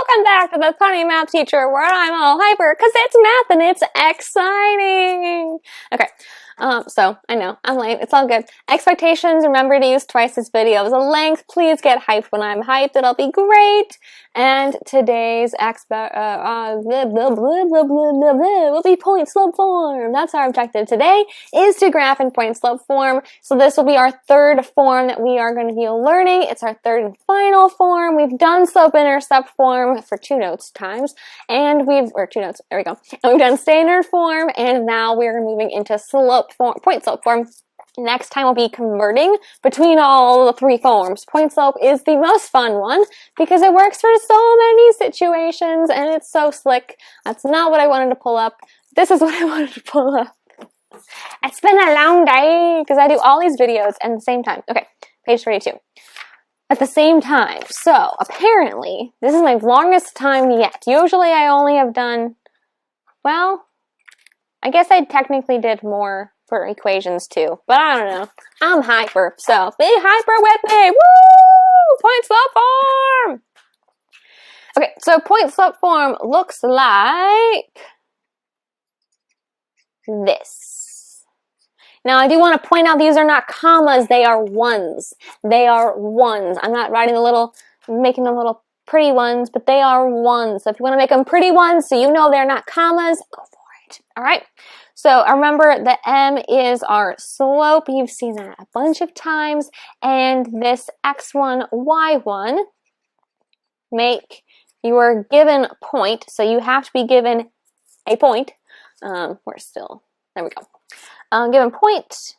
Welcome back to the funny math teacher where I'm all hyper because it's math and it's exciting. Okay, so I know I'm late. It's all good. Expectations, remember to use twice this video's length. Please get hyped when I'm hyped. It'll be great. And today's will be point slope form. That's our objective today, is to graph in point slope form. So this will be our third form that we are going to be learning. It's our third and final form. We've done slope intercept form for 2 notes times, and we've done standard form, and now we're moving into slope form, point slope form. Next time we'll be converting between all the 3 forms. Point slope is the most fun one because it works for so many situations and it's so slick. That's not what I wanted to pull up. This is what I wanted to pull up. It's been a long day because I do all these videos at the same time. Okay, page 32. At the same time. So apparently, this is my longest time yet. Usually I only have done, well, I guess I technically did more for equations too, but I don't know. I'm hyper, so be hyper with me. Woo! Point slope form! Okay, so point slope form looks like this. Now I do want to point out these are not commas, they are ones. They are ones. I'm not writing making them little pretty ones, but they are ones. So if you want to make them pretty ones so you know they're not commas, go for it. All right? So remember the M is our slope. You've seen that a bunch of times. And this X1, Y1 make your given point. So you have to be given a point. There we go. Given point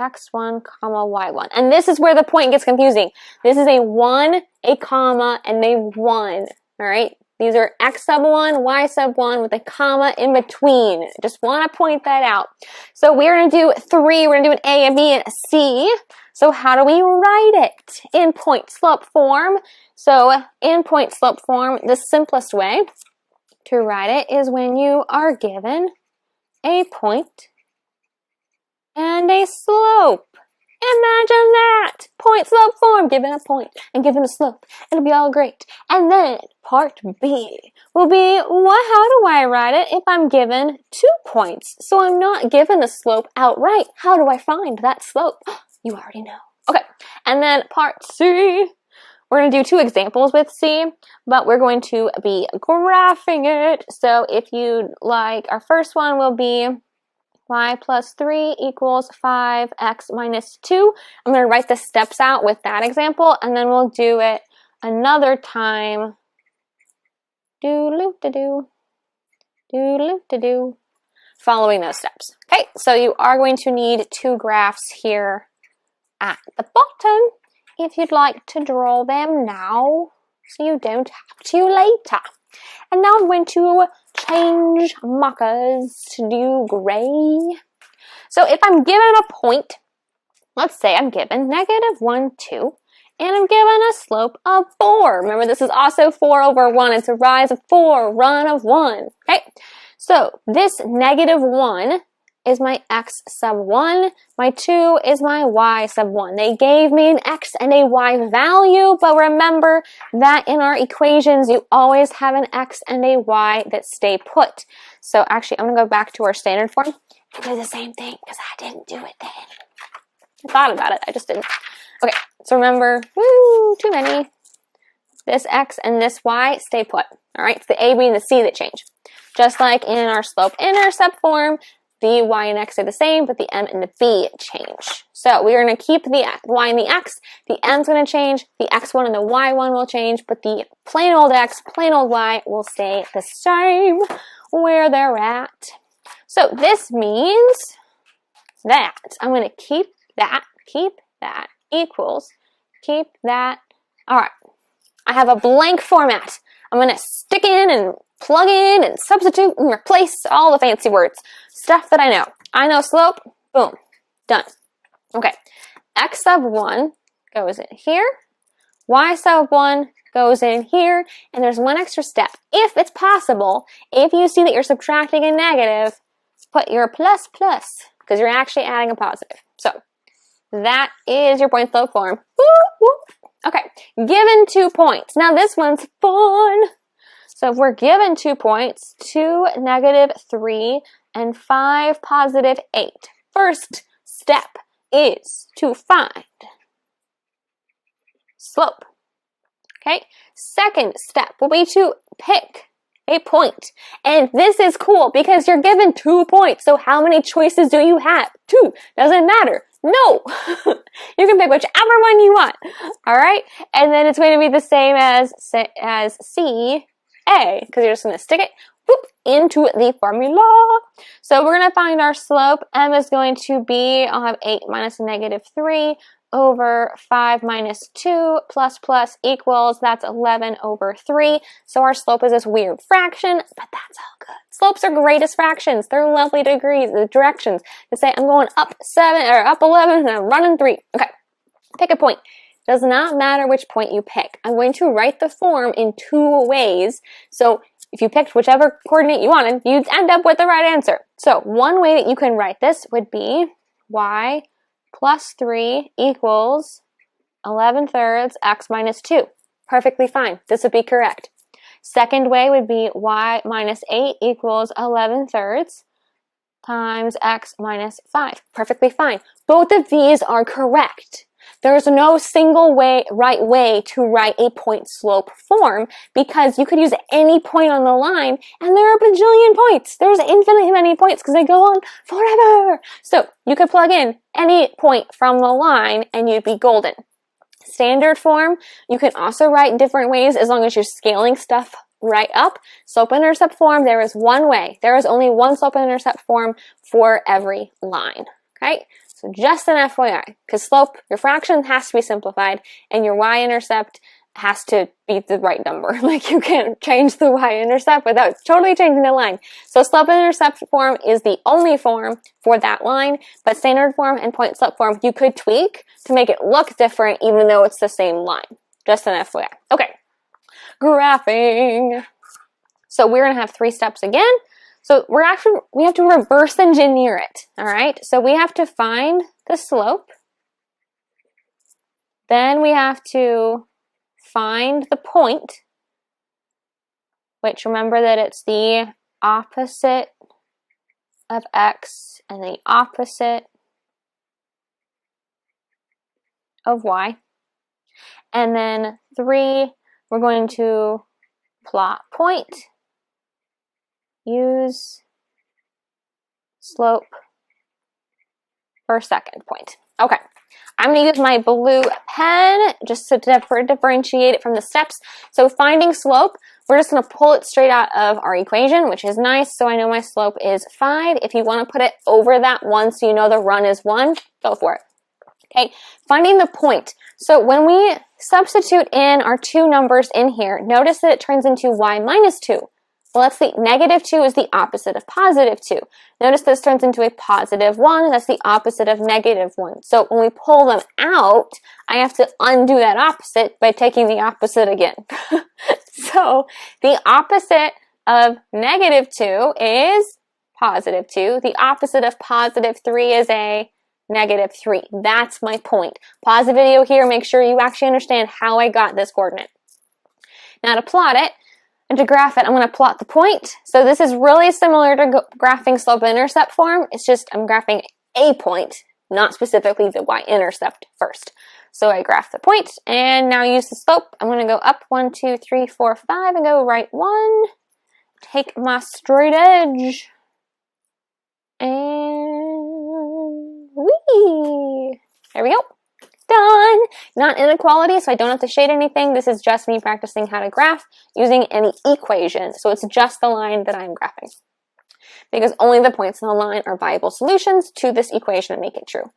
X1, comma, Y1. And this is where the point gets confusing. This is a 1, a comma, and a 1. All right? These are X sub 1, Y sub 1 with a comma in between. Just want to point that out. So we're going to do 3. We're going to do an A, a B, and a C. So how do we write it? In point slope form. So in point slope form, the simplest way to write it is when you are given a point and a slope. Imagine that! Point slope form, given a point and given a slope. It'll be all great. And then part B will be, how do I write it if I'm given 2 points? So I'm not given a slope outright. How do I find that slope? You already know. Okay, and then part C, we're going to do 2 examples with C, but we're going to be graphing it. So if you'd like, our first one will be y plus 3 equals 5x minus 2. I'm going to write the steps out with that example, and then we'll do it another time. Following those steps. Okay, so you are going to need 2 graphs here at the bottom if you'd like to draw them now, so you don't have to later. And now I'm going to change markers to do gray. So if I'm given a point, let's say I'm given -1, 2, and I'm given a slope of 4. Remember, this is also 4 over 1. It's a rise of 4, run of 1. Okay, so this -1 is my X sub 1. My 2 is my Y sub 1. They gave me an X and a Y value, but remember that in our equations, you always have an X and a Y that stay put. So actually, I'm going to go back to our standard form and do the same thing because I didn't do it then. I thought about it, I just didn't. Okay, so remember, too many. This X and this Y stay put. All right, it's the A, B, and the C that change. Just like in our slope intercept form, the Y and X are the same, but the M and the B change. So we're going to keep the Y and the X. The M's going to change. The X1 and the Y1 will change, but the plain old X, plain old Y will stay the same where they're at. So this means that I'm going to keep that, equals, keep that. All right. I have a blank format. I'm going to stick in and plug in and substitute and replace all the fancy words. Stuff that I know. I know slope. Boom. Done. Okay. X sub 1 goes in here. Y sub 1 goes in here. And there's one extra step. If it's possible, if you see that you're subtracting a negative, put your plus because you're actually adding a positive. So that is your point slope form. Woo, woo. Okay, given 2 points. Now this one's fun. So if we're given 2 points, 2, -3, and 5, +8. First step is to find slope. Okay, second step will be to pick a point. And this is cool because you're given 2 points. So how many choices do you have? 2. Doesn't matter. No. You can pick whichever one you want. All right? And then it's going to be the same as C, A, because you're just going to stick it into the formula. So we're going to find our slope. M is going to be, I'll have 8 minus -3 over 5 minus 2 plus equals, that's 11 over 3. So our slope is this weird fraction, but that's all good. Slopes are great as fractions. They're lovely degrees, the directions. To say I'm going up 7 or up 11 and I'm running 3. Okay, pick a point. Does not matter which point you pick. I'm going to write the form in 2 ways. So if you picked whichever coordinate you wanted, you'd end up with the right answer. So one way that you can write this would be y plus 3 equals 11/3 x minus 2. Perfectly fine. This would be correct. Second way would be y minus 8 equals 11/3 times x minus 5. Perfectly fine. Both of these are correct. There's no single right way to write a point slope form because you could use any point on the line and there are a bajillion points. There's infinitely many points because they go on forever. So you could plug in any point from the line and you'd be golden. Standard form, you can also write different ways as long as you're scaling stuff right up. Slope-intercept form, there is one way. There is only one slope-intercept form for every line. Okay? So just an FYI, because slope, your fraction has to be simplified, and your y-intercept has to be the right number. Like you can't change the y-intercept without totally changing the line. So slope-intercept form is the only form for that line, but standard form and point slope form you could tweak to make it look different even though it's the same line. Just an FYI. Okay, graphing. So we're going to have 3 steps again. So we have to reverse engineer it, all right? So we have to find the slope. Then we have to find the point, which remember that it's the opposite of x and the opposite of y. And then 3, we're going to plot point. Use slope for second point. Okay, I'm going to use my blue pen just to differentiate it from the steps. So finding slope, we're just going to pull it straight out of our equation, which is nice. So I know my slope is 5. If you want to put it over that 1 so you know the run is 1, go for it. Okay, finding the point. So when we substitute in our 2 numbers in here, notice that it turns into y minus 2. Well, that's the -2 is the opposite of +2. Notice this turns into a +1. That's the opposite of -1. So when we pull them out, I have to undo that opposite by taking the opposite again. So the opposite of -2 is +2. The opposite of +3 is a -3. That's my point. Pause the video here. Make sure you actually understand how I got this coordinate. Now to plot it, and to graph it, I'm going to plot the point. So this is really similar to graphing slope-intercept form. It's just I'm graphing a point, not specifically the y-intercept first. So I graph the point, and now use the slope. I'm going to go up 1, 2, 3, 4, 5, and go right 1. Take my straight edge, and whee! There we go. Done! Not inequality, so I don't have to shade anything. This is just me practicing how to graph using any equation. So it's just the line that I'm graphing. Because only the points on the line are viable solutions to this equation and make it true.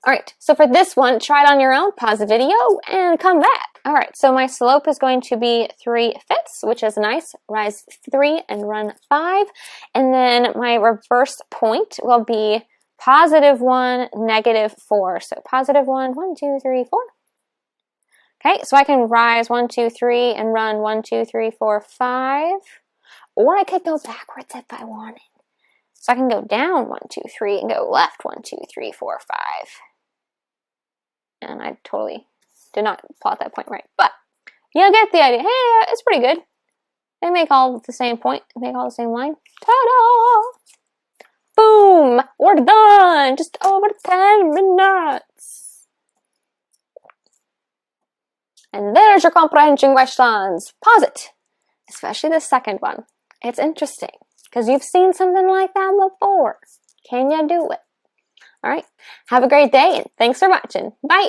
Alright, so for this one, try it on your own, pause the video, and come back. Alright, so my slope is going to be 3/5, which is nice. Rise 3 and run 5. And then my reverse point will be +1, -4. So +1, 1, 2, 3, 4. Okay, so I can rise 1, 2, 3 and run 1, 2, 3, 4, 5. Or I could go backwards if I wanted. So I can go down 1, 2, 3 and go left 1, 2, 3, 4, 5. And I totally did not plot that point right. But you'll get the idea. Hey, it's pretty good. They make all the same point. They make all the same line. Ta-da! Boom! We're done! Just over 10 minutes. And there's your comprehension questions. Pause it. Especially the second one. It's interesting. Because you've seen something like that before. Can you do it? Alright. Have a great day and thanks for watching. Bye!